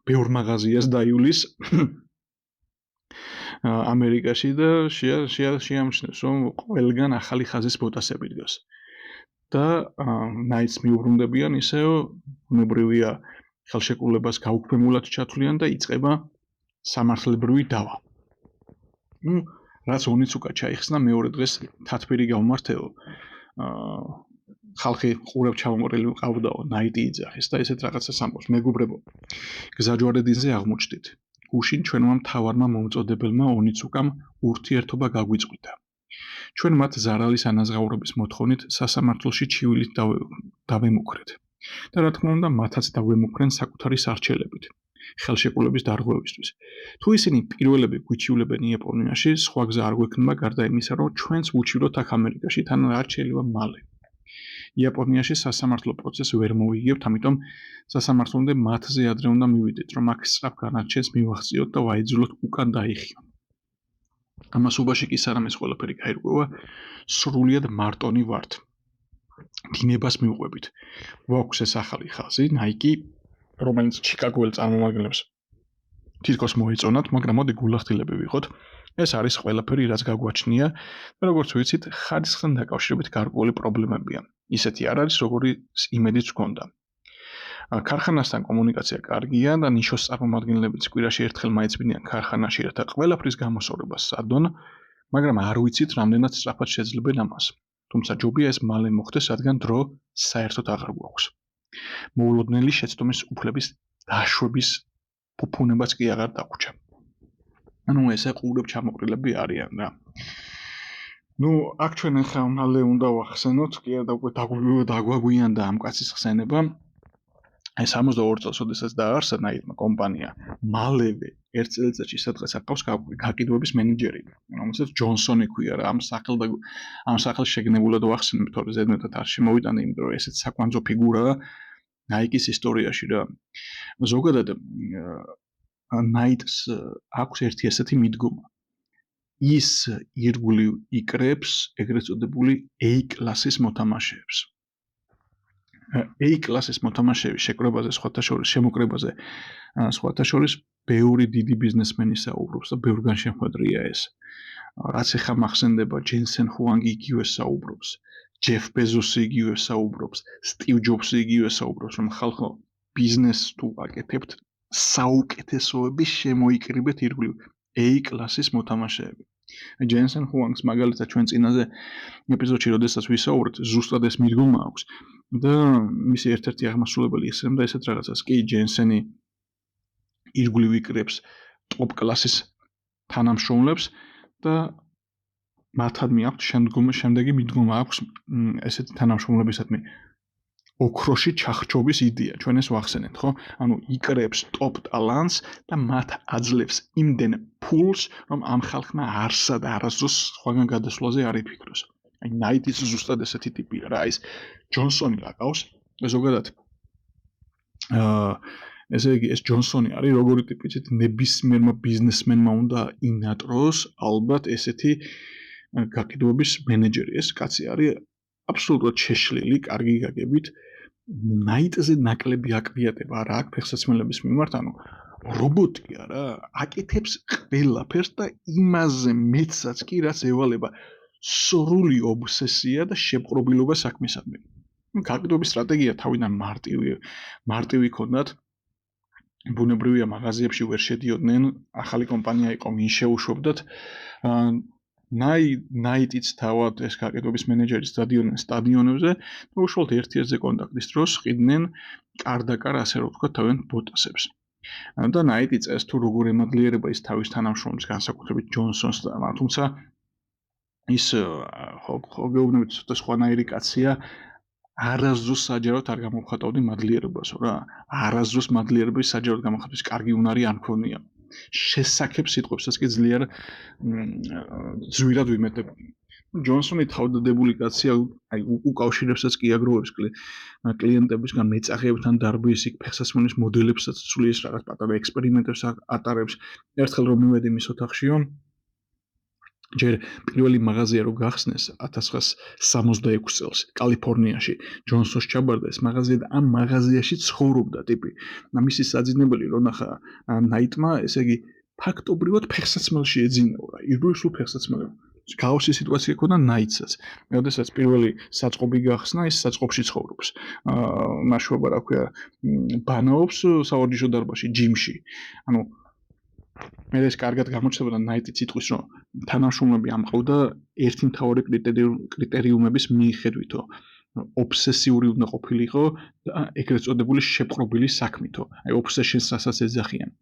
ბევრ მაღაზიას დაიulis ამერიკაში და შეამჩნევს, რომ ყველგან ახალი ხაზის ბოტასები დგას. და ნაიტს მიუბრუნდებიან ისევ ბუნებრივია ხელშეკრულებას გაუქმებულად ჩათვლიან და იწყება სამართლებრივი დავა. რაც ონიცუკა ჩაიხსნა მეორე დღეს თათბირი გავმართეო. ხალხი ყურებ ჩამოყრილი ყავდაო, ნაიტი იძახის და ესეთ რაღაცას ამბობს. მეგობრებო, გზაჯვარედინზე აღმოჩნდით. გუშინ ჩვენმა მთავარმა მომწოდებელმა ონიცუკამ ურთიერთობა გაგვიწყვიტა. ჩვენ მათ ზარალის ანაზღაურების მოთხოვნით სასამართლოში ჩივილით დავემუქრეთ. და რა თქმა უნდა, მათაც დავემუქრენ საკუთარი სარჩელებით, ხელშეკრულების დარღვევისთვის. თუ ისინი პირველები გვიჩივლებენ იაპონიაში, სხვა გზა არ გვექნება გარდა იმისა, რომ ჩვენც ვუჩივლოთ აქ ამერიკაში, თან რაც შეიძლება მალე. იაპონიაში სასამართლო პროცესს ვერ მოვიგებთ, ამიტომ სასამართლომდე მათზე ადრე უნდა მივიდეთ, რომ აქ სწრაფ განარჩენს მივახციოთ და ვაიძულოთ უკან დაიხიონ. ამას უბაში კი სარამეს ყველაფერი გაირკვევა, სრულიად მარტონი ვართ. დინებას მივყვებით. გვაქვს ეს ახალი ხაზი, ნაიკი, რომელიც ჩიკაგოელ წარმომადგენლებს თითქოს მოეწონათ, მაგრამ მოდი გულახდილები ვიყოთ. ეს არის ყველაფერი, რაც გაგვაჩნია და როგორც ვიცით, ხარისხთან დაკავშირებით გარკვეული პრობლემებია. ისეთი არ არის, როგორც იმედიც გქონდა. ქარხანასთან კომუნიკაცია კარგია და ნიშოს წარმომადგენლებიც კვირაში ერთხელ მაეწვდიან ქარხანაში, რათა ყველაფრის გამოსწორებას სადონ, მაგრამ არ ვიცით, რამდენად სწრაფად შეძლებენ ამას. თუმცა ჯობია ეს მალე მოხდეს, რადგან დრო საერთოდ აღარ გვაქვს. მოულოდნელი შეცდომის უფლების დაშვების ფუფუნებაც კი აღარ დაგვრჩა. ანუ ესე ყურებ ჩამოყრილები არიან რა. აქ ჩვენ ახლა მალე უნდა ვახსენოთ, კი არა და უკვე დაგვაგვიანდა ამ კაცის ხსენება. აი 62 წელს, როდესაც დაარსა ნაიტმა კომპანია, მალევე ერთ წელიწადში სადღაც აკავს გაყიდვების მენეჯერი, რომელსაც ჯონსონი ქვია რა, ამ სახელს შეგნებულად ვახსენებ, თორე ზედმეტად არ შემოვიტანე, იმიტომ რომ ესეც საკვანძო ფიგურაა ნაიკის ისტორიაში რა. ზოგადად ნაიტს აქვს ერთი ესეთი მიდგომა. ის ირგვლივ იკრებს ეგრეთ წოდებული A-კლასის მოთამაშეებს. A-კლასის მოთამაშეების შემოკრებაზე სხვათა შორის ბევრი დიდი ბიზნესმენი საუბრობს და ბევრგან შეხვედრია ეს. რაც ეხა მახსენდება, ჯენსენ ჰუანგი იგივე საუბრობს, ჯეფ ბეზოსი იგივე საუბრობს, სტივ ჯობსი იგივე საუბრობს, რომ ხალხო ბიზნესს თუ აკეთებთ, საუკეთესოების შემოიკრიბეთ ირგვლივ A-კლასის მოთამაშეები. ჯენსენ ჰუანგს მაგალითად ჩვენ წინაზე ეპიზოდში როდესაც ვისაუბრეთ, ზუსტად ეს მიდგომა აქვს და მისი ერთ-ერთი აღმასრულებელი იხსენებდა ესეთ რაღაცას. კი, ჯენსენი ირგვლივ იკრებს ტოპ კლასის თანამშრომლებს და მათადმი აქვთ შემდეგი მიდგომა აქვს ესეთი თანამშრომლებისადმი ოქროში ჩახრჩობის იდეა, ჩვენ ეს ვახსენეთ, ხო? ანუ იკრებს ტოპ ტალანტს და მათ აძლევს იმდენ ფულს, რომ ამ ხალხმა არსად არასდროს სხვაგან გადასვლაზე არ იფიქროს. აი ნაიტის ზუსტად ესეთი ტიპია რა, ის ჯონსონი გაკავს, ზოგადად ესე იგი ეს ჯონსონი არის როგორი ტიპი, იცით, ნებისმიერმა ბიზნესმენმა უნდა ინატროს ალბათ ესეთი გაყიდვების მენეჯერი. ეს კაცი არის აბსოლუტურად შეშლილი, კარგი გაგებით. ნაიტზე ნაკლები აკრიატება არა აქვს ფეხსაცმელების მიმართ, ანუ რობოტია რა, აკეთებს ყველაფერს და იმაზე მეცაც კი რაც ევალება სრული ობსესია და შეპყრობილობა საქმისადმი. გაყიდვების სტრატეგია თავიდან მარტივი ქონდათ. ბუნებრივია მაღაზიებში ვერ შედიოდნენ, ახალი კომპანია იყო, ვინ შეუშვებდათ. ნაიტიც თავად ეს გაყიდვების მენეჯერის დადიოდნენ სტადიონებზე და უშუალოდ ერთ-ერთზე კონტაქტის დროს ყიდნენ კარდაკარ, ასე რომ ვთქვათ, თავიანთ ბოტასებს. და ნაიტი წეს თუ როგორ ემადლიერება ის თავის თანამშრომლებს, განსაკუთრებით ჯონსონს და თუმცა ის ხო გეუბნებით ცოტა სხვანაირი კაცია, არასდროს საჯაროდ არ გამოვხატავდი მადლიერებას რა. არასდროს მადლიერების საჯაროდ გამოხატვის კარგი უნარი არ მქონია. შესაძებ სიტყვებსაც კი ძლიერ ძვირად ვიმეტებოდი. ჯონსონი თავდადებული კაცია, აი უკავშირებსაც კი აგროვებს კლიენტებისგან მეწახეებთან დარბის, იქ ფეხსაცმლის მოდელებსაც ცulis რაღაც პატარა ექსპერიმენტებს ატარებს. ერთხელ რომ მივედი მის ოთახშიო, ჯერ პირველი მაღაზია რო გახსნეს 1966 წელს კალიფორნიაში, ჯონსონს ჩაბარდა ეს მაღაზია და ამ მაღაზიაში ცხოვრობდა ტიპი. მისი საძინებელი რო ნახა ნაიტმა, ესე იგი ფაქტობრივად ფეხსაცმელში ეძინაურა, ირგვლივ სულ ფეხსაცმელები. გაოსი სიტუაცია ქონდა ნაიტსაც. როდესაც პირველი საწყობი გახსნა, ის საწყობში ცხოვრობს. ნაშვება რა ქვია, ბანაობს სავარჯიშო დარბაზში, ჯიმში. ანუ მე ეს კარგად გამოჩნდება ნაიტი ციტყვის, რომ თანამშრომლები ამყავდა ერთი მთავარი კრიტერიუმების მიხედვითო. ობსესიური უნდა ყოფილიყო და ეგრეთ წოდებული შეპყრობილი საქმითო. აი ობსეშენს რასაც ეძახიან.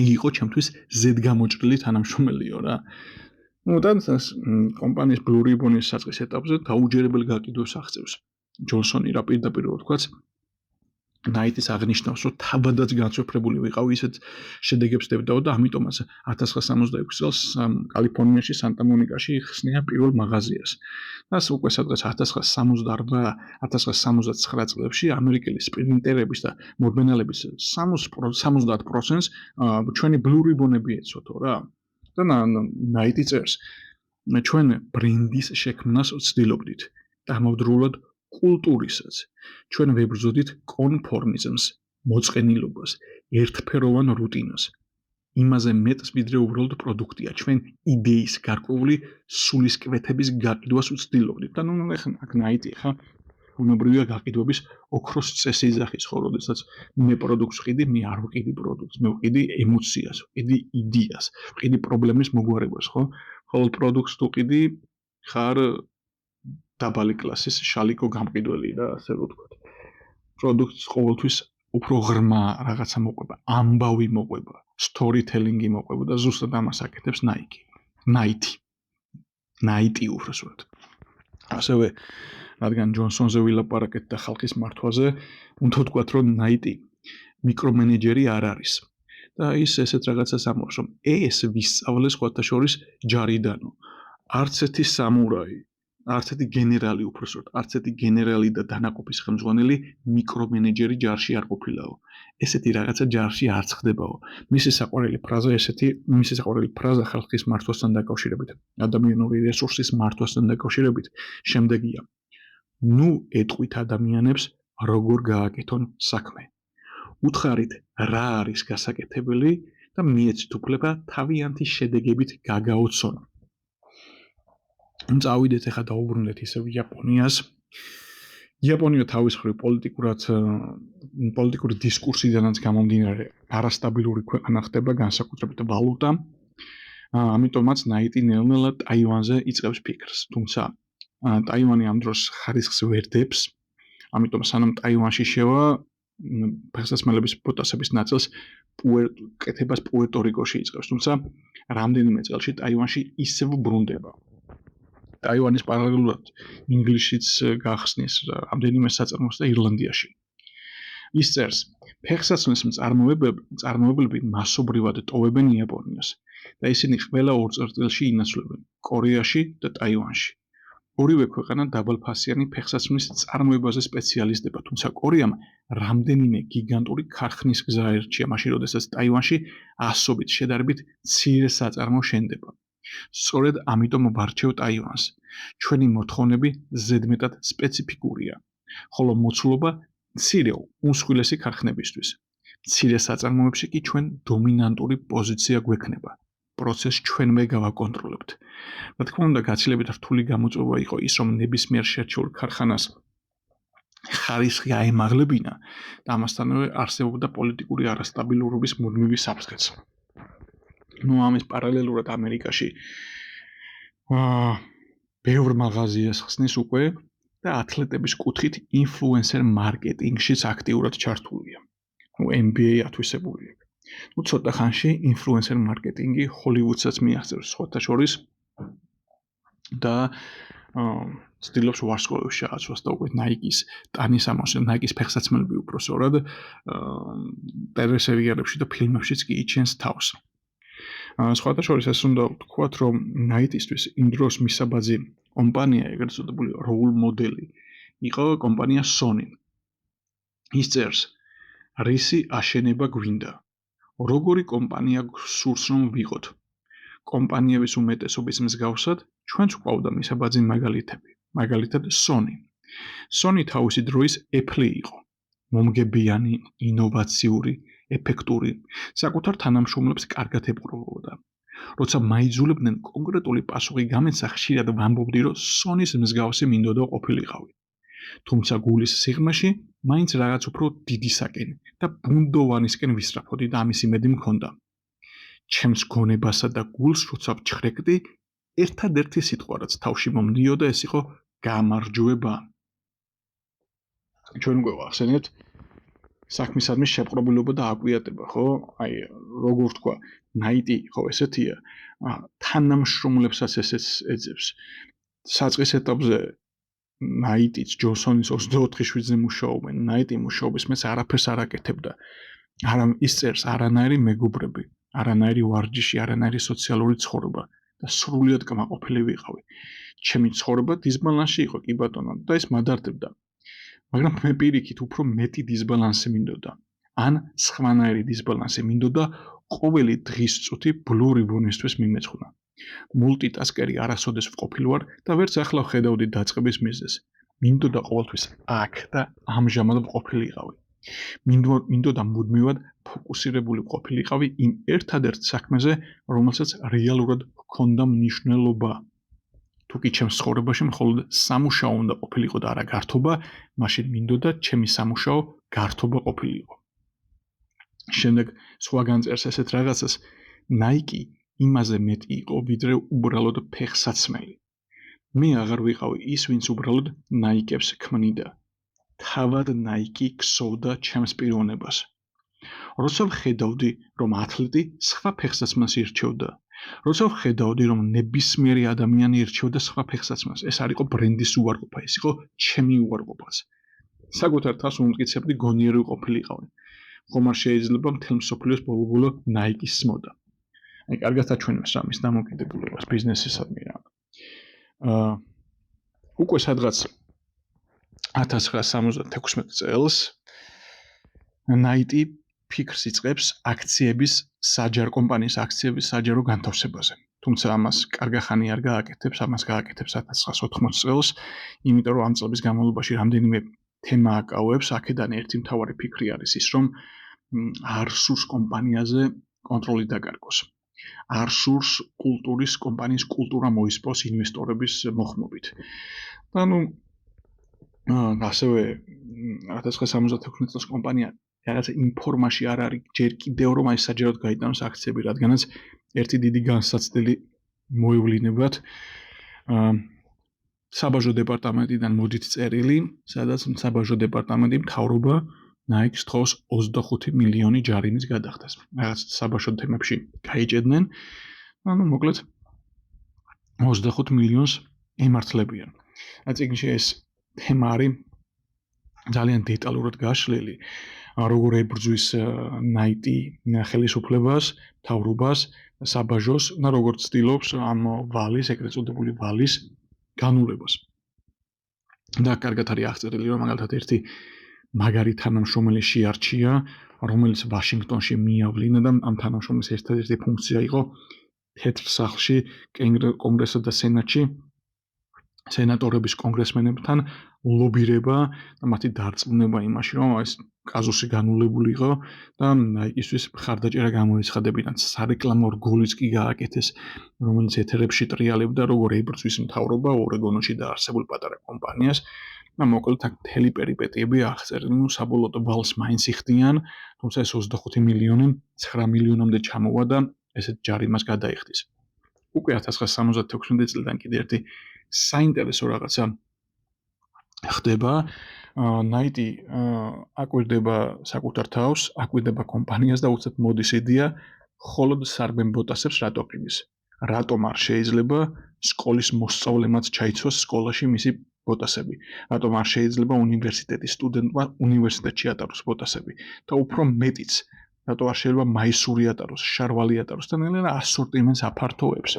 იგი იყო ჩემთვის ზედგამოჭრილი თანამშრომელიო რა. და კომპანიის Blue Ribbon-ის საწყის ეტაპზე დაუჯერებელ გაყიდვებს აღწევს. ჯონსონი რა პირდაპირ ვთქვათ, ნაიტის აღნიშნავს, რომ თავადაც განსოფრებული ვიყავი ისეთ შედეგებს დევდაო და ამიტომაც 1966 წელს კალიფორნიაში სანტა მონიკაში ხსნია პირველ მაღაზიას. და უკვე სადღაც 1968-1969 წლებში ამერიკელი სპრინტერების და მორბენალების 70%-ს ჩვენი Blue Ribbon-ები ეცოთო რა. და ნაიტი წერს, ჩვენ ბრენდის შექმნას ვცდილობდით და ამავდროულად კულტურისაც. ჩვენ ვებრძოდით კონფორმიზმს, მოწყენილობას, ერთფეროვან რუტინას. იმაზე მეტს ვიდრე უბრალოდ პროდუქტია. ჩვენ იდეის გარკვეული სულისკვეთების გაყიდვას ვცდილობდით. და აქ ნაიტი ხა ბუნებრივია გაყიდვების ოქროს წესი იძახის, ხო, როდესაც მე პროდუქტს ვყიდი, მე არ ვყიდი პროდუქტს, მე ვყიდი ემოციას, ვყიდი იდეას, ვყიდი პრობლემის მოგვარებას, ხო? ხოლო პროდუქტს თუ ყიდი, ხარ დაბალი კლასის შალიკო გამყიდველი და ასე ვთქვათ. პროდუქტს ყოველთვის უფრო ღრმა რაღაცა მოყვება, ამბავი მოყვება, storytelling-ი მოყვება და ზუსტად ამას აკეთებს ნაიტი უბრალოდ. ასევე რადგან ჯონსონზე ვილაპარაკეთ და ხალხის მართვაზე, უნდა ვთქვათ, რომ ნაიტი მიკრომენეჯერი არ არის. და ის ესეთ რაღაცას ამბობს, რომ ეს ვისწავლეს სხვათა შორის ჯარიდანო. არც ერთი სამურაი, არც ერთი გენერალი უბრალოდ, არც ერთი გენერალი და დანაყოფის ხელმძღვანელი მიკრომენეჯერი ჯარში არ ყოფილაო. ესეთი რაღაცა ჯარში არ ხდებაო. მისი საყვარელი ფრაზა ხალხის მართვასთან დაკავშირებით, ადამიანური რესურსის მართვასთან დაკავშირებით შემდეგია. ნუ ეტყვით ადამიანებს როგორ გააკეთონ საქმე. უთხარით რა არის გასაკეთებელი და მიეცით უფლება თავიანთი შედეგებით გაგაოცონ. წავიდეთ ახლა დაუბრუნდეთ ისევ იაპონიას. იაპონია თავის მხრივ პოლიტიკური დისკურსიდანაც გამომდინარე არასტაბილური ქვეყანა ხდება, განსაკუთრებით ვალუტა. ამიტომაც ნაიტი ნელ-ნელა ტაივანზე იწყებს ფიქრს. თუმცა ტაივანი ამ დროს ხარისხს ვერ დებს. ამიტომ სანამ ტაივანში შევა, ფეხსაცმელების ბოტასების ნაწილს კეთებას პუერტო-რიკოში იწყებს, თუმცა რამდენიმე წელში ტაივანში ისევ ბრუნდება. ტაივანის პარალელურად ინგლისშიც გახსნის რამდენიმე საწარმოს და ირლანდიაში. ის წერს, ფეხსაცმლის მწარმოებლები მასობრივად ტოვებენ იაპონიას და ისინი ყველა 2 წელში ინაცვლებენ კორეაში და ტაივანში. ორივე ქვეყანა დაბალფასიანი ფეხსაცმლის წარმოებაზე სპეციალიზდება, თუმცა კორეამ რამდენიმე გიგანტური ქარხნის გზა ერჩია, მაშინ როდესაც ტაივანში ასობით შედარებით მცირე საწარმო შენდება. სწორედ ამიტომ ვარჩევ ტაივანს. ჩვენი მოთხოვნები ზედმეტად სპეციფიკურია, ხოლო მოცულობა მცირე უმსხვილესი ქარხნებისთვის. მცირე საწარმოებში კი ჩვენ დომინანტური პოზიცია გვექნება. პროცესს ჩვენვე გავაკონტროლებთ. რა თქმა უნდა, გაცილებით რთული გამოწვევა იყო ის, რომ ნებისმიერ შერჩეულ ქარხანას ხარისხი აემაღლებინა და ამასთანავე არსებობდა პოლიტიკური არასტაბილურობის მუდმივი საფრთხეც. ამის პარალელურად ამერიკაში ბევრ მაღაზიას ხსნის უკვე და ათლეტების კუთხით ინფლუენსერ მარკეტინგშიც აქტიურად ჩართულია. MBA ათვისებულია. ცოტა ხანში ინფლუენსერ მარკეტინგი ჰოლივუდსაც მიაღწევს სხვათა შორის და ცდილობს ვარსკვლავებს შეაცვლოს და უკვე ნაიკის ტანის ამოსვლა, ნაიკის ფეხსაცმელები უпроსორად ტელესერიალებში და ფილმებშიც კი იჩენს თავს. სხვათა შორის ეს უნდა ვთქვათ, რომ ნაიტისთვის იმ დროს მისაბაძი კომპანია, ეგრეთ წოდებული როულ მოდელი, იყო კომპანია Sony. ის წერს, რისი აშენება გვინდა. როგორი კომპანია გსურს რომ ვიყოთ. კომპანიების უმეტესობის მსგავსად, ჩვენც გვყავდა მისაბაძი მაგალითები. მაგალითად Sony. Sony თავისი დროის Apple იყო. მომგებიანი, ინოვაციური, ეფექტური, საკუთარ თანამშრომლებს კარგად ეპყრობოდა. როცა მაიძულებდნენ კონკრეტული პასუხი გამეცა, ხშირად ვამბობდი, რომ Sony-ს მსგავსი მინდოდა ყოფილიყავი. თუმცა გულის სიღრმეში მაინც რაღაც უფრო დიდისაკენ და ბუნდოვანისკენ ვისწრაფოდი და ამის იმედი მქონდა. ჩემს გონებასა და გულს როცა ვჩხრეკდი, ერთადერთი სიტყვა რაც თავში მომდიოდა, ეს იყო გამარჯვება. ჩვენ უკვე ვახსენეთ საქმისადმი შეპყრობილობა და აკვიატება, ხო? აი, როგორ ვთქვა, ნაიტი, ხო, ესეთია, თანამშრომლებსაც ესეც ეძებს. საწყის ეტაპზე ნაიტიც ჯონსონის 24/7-ზე მუშაობენ, ნაიტი მუშაობის მეც არაფერს არ აკეთებდა. ის წერს არანაირი მეგობრები, არანაირი ვარჯიში, არანაირი სოციალური ცხოვრება და სრულიად კმაყოფილი ვიყავი. ჩემი ცხოვრება დისბალანსში იყო, კი ბატონო, და ეს მადარდებდა. მაგრამ მე პირიქით უფრო მეტი დისბალანსი მინდოდა. ან სხვანაირი დისბალანსი მინდოდა ყოველი დღის წუთი ბლუ რიბონისთვის მიმეწყნა. მულტიტასკერი არასოდეს ვყოფილი ვარ და ვერც ახლა ვხედავდი დაწყების მიზეზს. მინდოდა ყოველთვის აქ და ამჟამად ვყოფილიყავი. მინდოდა მუდმივად ფოკუსირებული ვყოფილიყავი იმ ერთადერთ საქმეზე, რომელსაც რეალურად ჰქონდა მნიშვნელობა. თუკი ჩემს ცხოვრებაში მხოლოდ სამუშაო უნდა ყოფილიყო და არა გართობა, მაშინ მინდოდა ჩემი სამუშაო გართობა ყოფილიყო. შემდეგ სხვა განწერს ესეთ რაღაცას, Nike იმაზე მეტი იყო, ვიდრე უბრალოდ ფეხსაცმელი. მე აღარ ვიყავი ის, ვინც უბრალოდ Nike-ებს ქმნიდა. თავად Nike ქსოვდა ჩემს პიროვნებას. როცა ვხედავდი, რომ ათლეტი სხვა ფეხსაცმელს ირჩევდა, როცა ვხედავდი, რომ ნებისმიერი ადამიანი ირჩევდა სხვა ფეხსაცმელს, ეს არ იყო ბრენდის უარყოფა, ეს იყო ჩემი უარყოფაც. საკუთარ თავს უმტკიცებდი გონიერი ყოფილიყავი. ხომ არ შეიძლება მთელ მსოფლიოს ბოლო-ბოლო Nike-ს სმოდა. აი, კარგად აჩვენებს ამის დამოკიდებულებას ბიზნესისადმი რა. უკვე სადღაც 1976 წელს Nike ფიქრს იწყებს კომპანიის აქციების საჯარო განთავსებაზე. თუმცა ამას კარგი ხანი არ გააკეთებს, ამას გააკეთებს 1980 წელს, იმიტომ რომ ამ წლების განმავლობაში რამდენიმე თემა აკავებს, აქედან ერთი მთავარი ფიქრი არის ის, რომ არ სურს კომპანიაზე კონტროლი დაკარგოს. არ სურს კომპანიის კულტურა მოისპოს ინვესტორების მოხმობით. და ასევე 1976 წელს კომპანია რაღაც იმ ფორმაში არ არის ჯერ კიდევ რომ აი საჯაროდ გაიტანოს აქციები, რადგანაც ერთი დიდი განსაცდელი მოევლინებათ საბაჟო დეპარტამენტიდან მოდით წერილი, სადაც საბაჟო დეპარტამენტი მთავრობა Nike-ს თხოვს 25 მილიონი ჯარიმის გადახდას. Რაღაც საბაშო თემებში გაიჭედნენ, მოკლედ 25 მილიონს ემართლებიან. წიგნში ეს თემა არის ძალიან დეტალურად გაშლილი, როგორ ებრძვის Nike ხელისუფლებას, მთავრობას, საბაჟოს და როგორ ცდილობს ამ ვალის, ეგრეთ წოდებული ვალის განულებას. და კარგად არის აღწერილი, რომ მაგალითად ერთი მაგარი თანამშრომელი შეარჩია, რომელიც ვაშინგტონში მიავლინა და ამ თანამშრომლის ერთადერთი ფუნქცია იყო თეთრ სახლში, კონგრესსა და სენატში სენატორების კონგრესმენებთან ლობირება და მათი დარწმუნება იმაში, რომ ეს კაზუსი განულებულიყო და Nike-ისთვის მხარდაჭერა გამოეცხადებინათ. სარეკლამო რგოლიც კი გააკეთეს, რომელიც ეთერებში ტრიალებდა, როგორ ებრძვის მთავრობა ორეგონში დაარსებულ პატარა კომპანიას. და მოკლედ აქ მთელი პერიპეტიები აღწერილი, საბოლოოდ ვალს მაინც იხდიან, თუმცა ეს 25 მილიონი 9 მილიონამდე ჩამოვა და ესეთ ჯარიმას გადაიხდის. უკვე 1976 წლიდან კიდე ერთი საინტერესო რაღაცა ხდება. Nike აკვირდება საკუთარ თავს, აკვირდება კომპანიას და უცებ მოდის იდეა, მხოლოდ სარბენ ბოტასებს რატო ყიდის. რატომ არ შეიძლება სკოლის მოსწავლემაც ჩაიცვას სკოლაში მისი ბოტასები. რატომ არ შეიძლება უნივერსიტეტის სტუდენტმა უნივერსიტეტში ატაროს ბოტასები და უფრო მეტიც, რატო არ შეიძლება მაისური ატაროს, შარვალი ატაროს და ნელ-ნელა ასორტიმენტს აფართოვებს.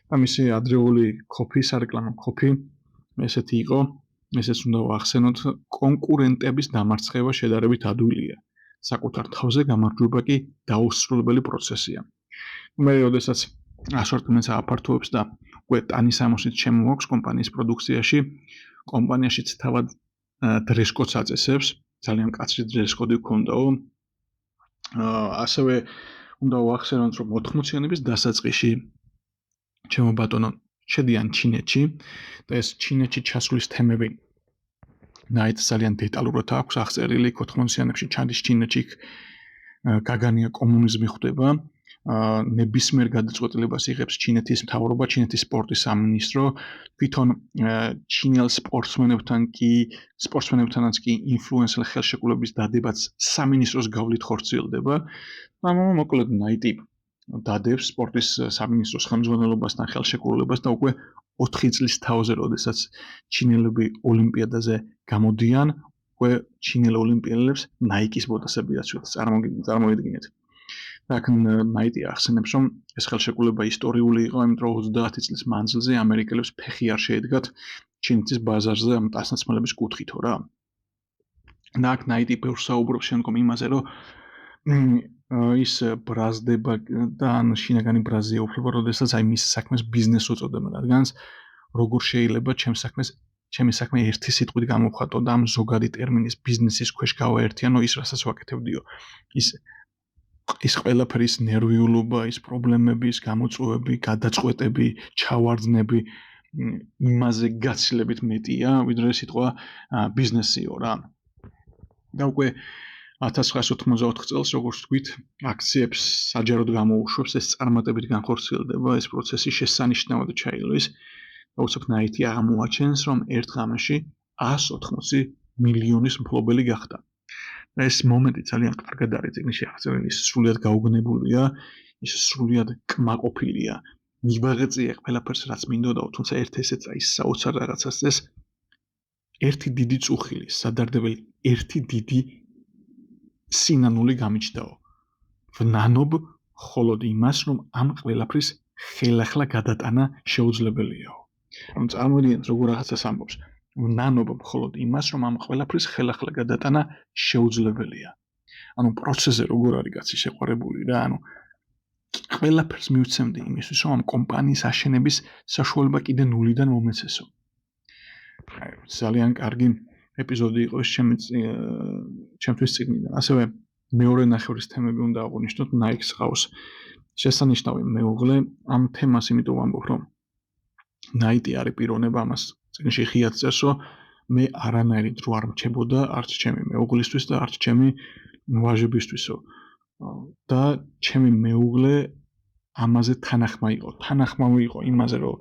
და მისი ადრეული კოფი, სარეკლამო კოფი ესეთი იყო, ესეც უნდა ვახსენოთ, კონკურენტების დამარცხება შედარებით ადვილია. საკუთარ თავზე გამარჯვება კი დაუსრულებელი პროცესია. მე როდესაც ასორტიმენტს აფართოვებს და უკვე ტანისამოსით შემოაქვს კომპანიის პროდუქციაში, კომპანიაშიც თავად დრესკოდს აწესებს, ძალიან კაცრი დრესკოდი გქონდაო. ასევე უნდა ვახსენოთ, რომ 80-იანების დასაწყისში ჩემო ბატონო შედიან ჩინეთში და ეს ჩინეთში ჩასვლის თემები Nike ძალიან დეტალურად აქვს აღწერილი. 80-იანებში ჩადის ჩინეთში გაგანია კომუნიზმი ხდება. ნებისმიერ გადაწყვეტილებას იღებს ჩინეთის მთავრობა, ჩინეთის სპორტის სამინისტრო, თვითონ ჩინელ სპორტსმენებთანაც კი ინფლუენსელ ხელშეკრულების დადებაც სამინისტროს გავლით ხორციელდება. მოკლედ Nike დადებს სპორტის სამინისტროს ხელმძღვანელობასთან ხელშეკრულებას და უკვე 4 წლის თავზე, როდესაც ჩინელები ოლიმპიადაზე გამოდიან, უკვე ჩინელ ოლიმპიელებს Nike-ის ბოტასები აცვით. წარმოიდგინეთ. აქ Nike ახსენებს, რომ ეს ხელშეკრულება ისტორიული იყო, იმიტომ რომ 30 წლის მანძილზე ამერიკელებს ფეხი არ შეედგათ ჩინეთის ბაზარზე ამ ტანსაცმელების კუთხითო რა. და აქ Nike ბევრს საუბრობს შემდგომ იმაზე, რომ ის ბრაზდება და ან შინაგანი ბრაზია უფლება, როდესაც აი მის საქმეს ბიზნესს უწოდებენ, რადგანაც როგორ შეიძლება ჩემი საქმე ერთი სიტყვით გამოვხატო და ამ ზოგადი ტერმინის ბიზნესის ქვეშ გავაერთიანო ის, რასაც ვაკეთებდიო. ის ყველაფერი, ის ნერვიულობა, ის პრობლემები, ის გამოწვევები, გადაწყვეტები, ჩავარდნები იმაზე გაცილებით მეტია, ვიდრე სიტყვა ბიზნესიო რა. და უკვე 1984 წელს, როგორც ვთქვით, აქციებს საჯაროდ გამოუშვებს, ეს წარმატებით განხორციელდება, ეს პროცესი შესანიშნავად ჩაილვის და უცებ Nike აღმოაჩენს, რომ ერთ ღამეში 180 მილიონის მფლობელი გახდა. და ეს მომენტი ძალიან კარგად არის წიგნში აღწერილი, ის სრულიად გაუგნებულია, ის სრულიად კმაყოფილია. მიბაღეწია ყველაფერს, რაც მინდოდაო, თუმცა ერთ-ესეც აი საოცარ რაღაცას წეს ერთი დიდი წუხილი, სადარდებელი ერთი დიდი სინანული გამიჩნდაო. ვნანობ მხოლოდ იმას, რომ ამ ყველაფრის ხელახლა გადატანა შეუძლებელიაო. ანუ წარმოიდგინეთ, როგორ რაღაცას ამბობს. ვნანობ მხოლოდ იმას, რომ ამ ყველაფრის ხელახლა გადატანა შეუძლებელია. ანუ პროცესზე როგორ არის კაცი შეყვარებული რა, ანუ ყველაფერს მივცემდი იმისთვის, რომ ამ კომპანიის აშენების საშუალება კიდე ნულიდან მომეცესო. ძალიან კარგი ეპიზოდი იყო ეს ჩემთვის წიგნიდან. ასევე მეორე ნახევრის თემები უნდა აღვნიშნოთ, Nike-ს ყავს შესანიშნავი მეუღლე. ამ თემას იმიტომ ვამბობ, რომ Nike არის პიროვნება, ამას წიგნში ხიად წერს, რომ მე არანაირი დრო არ მრჩებოდა არც ჩემი მეუღლისთვის და არც ჩემი ვაჟებისთვისო. და ჩემი მეუღლე ამაზე თანახმა იყო იმაზე, რომ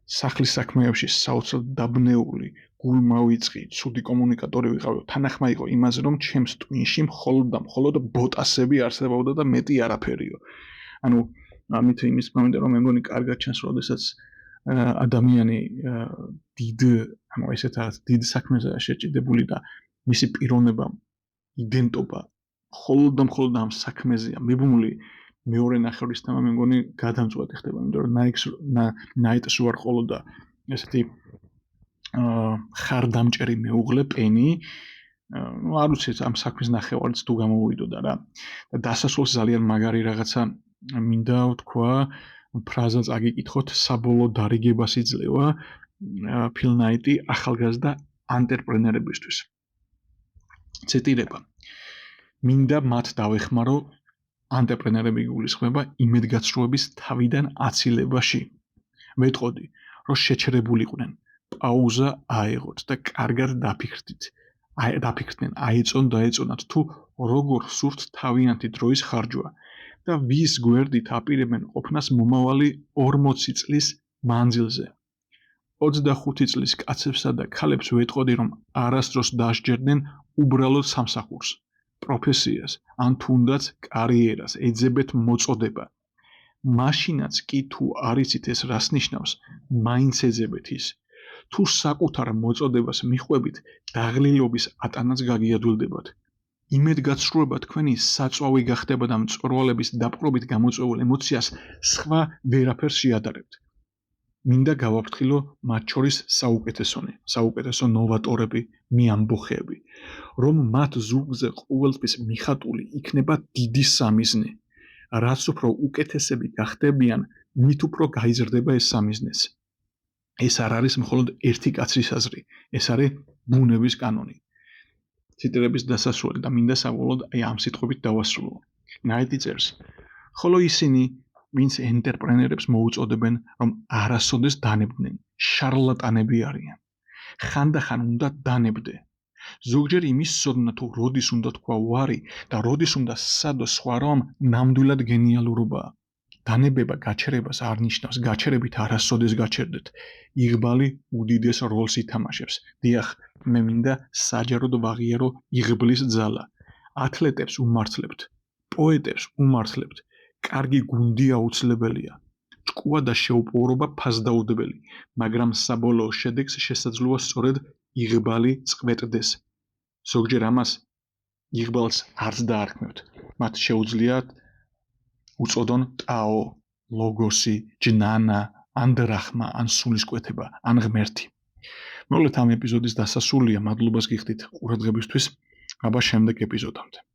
სახლის საქმეებში საოცრად დაბნეული, გულმავიწყი, ცუდი კომუნიკატორი ვიყავი, თანახმა იყო იმაზე, რომ ჩემს ტვინში მხოლოდ და მხოლოდ ბოტასები არსებობდა და მეტი არაფერიო. ანუ ამით იმის მომენტი რომ მე მგონი კარგად ჩანს, როდესაც ადამიანი დიდ საქმეზეა შეჭიდებული და მისი პიროვნება, იდენტობა მხოლოდ და მხოლოდ ამ საქმეზეა მიბმული, მეორე ნახევრისთამა მე მგონი გადამწყვეტი ხდება, იმიტომ რომ ნაიტს ვარ ყოლოდა ესეთი ხარდამჭერი მეუღლე პენი, არ ვიცი ამ საქმის ნახევარიც თუ გამოვიდოდა რა. და დასასრულს ძალიან მაგარი რაღაცა მინდა ვთქვა, ფრაზაც აგიკითხოთ, საბოლოო დარიგებას იძლევა ფილ ნაიტი ახალგაზრდა ანტრეპრენერებისთვის. ციტირება. მინდა მათ დავეხმარო, ანტრეპრენერები გულისხმება იმედგაცრუების თავიდან აცილებაში. ვეტყოდი, რომ შეჩერებულიყვნენ, პაუზა აეღოთ და კარგად დაფიქრდნენ, დაეწონათ თუ როგორ სურთ თავიანთი დროის ხარჯვა და ვის გვერდით აპირებენ ყოფნას მომავალი 40 წლის მანძილზე. 25 წლის კაცებსა და ქალებს ვეტყოდი, რომ არასდროს დასჯერდნენ უბრალოდ სამსახურს, პროფესიას, ან თუნდაც კარიერას, ეძებეთ მოწოდება. მაშინაც კი თუ არ იცით ეს რას ნიშნავს, მაინც ეძებეთ ის. თუ საკუთარ მოწოდებას მიხვებით, დაღლილობის ატანაც გაგიადვილდებათ. იმედგაცრუება თქვენი საწვავი გახდება და მწვერვალების დაპყრობით გამოწვეულ ემოციას სხვა ვერაფერს შეადარებთ. მინდა გავაფრთხილო მათ შორის საუკეთესო ნოვატორები, მიამბოხეები, რომ მათ ზურგზე ყოველთვის მიხატული იქნება დიდი სამიზნე. რაც უფრო უკეთესები გახდებიან, მით უფრო გაიზრდება ეს სამიზნეც. ეს არ არის მხოლოდ ერთი კაცის აზრი, ეს არის ბუნების კანონი. ციტირების დასასრული და მინდა საბოლოოდ ამ სიტყვებით დავასრულო. ნაიტი წერს, ხოლო ისინი, ვინც ენტერპრენერებს მოუწოდებენ, რომ არასოდეს დანებდნენ, შარლატანები არიან. ხანდახან უნდა დანებდე. ზოგჯერ იმის ცოდნა თუ როდის უნდა თქვა ვარი და როდის უნდა სცადო სხვა რომ ნამდვილად გენიალურობაა. დანებება გაჩერებას არ ნიშნავს, გაჩერებით არასოდეს გაჩერდეთ. იღბალი უდიდეს როლს ითამაშებს. დიახ, მე მინდა საჯაროდ ვაღიარო იღბლის ძალა. ათლეტებს უმართლებთ, პოეტებს უმართლებთ. კარგი გუნდი აუცილებელია. ჭკუა და შეუპოვრობა ფასდაუდებელი, მაგრამ საბოლოო შედეგს შესაძლოა სწორედ იღბალი წყვეტდეს. ზოგჯერ ამას იღბალს არც დაარქმევთ. მათ შეუძლიათ უწოდონ ტაო, ლოგოსი, ჯნანა, ან დრახმა, ან სულისკვეთება, ან ღმერთი. მოგლეთ ამ ეპიზოდის დასასრულია, მადლობას გიხდით ყურადღებისთვის. აბა შემდეგ ეპიზოდამდე.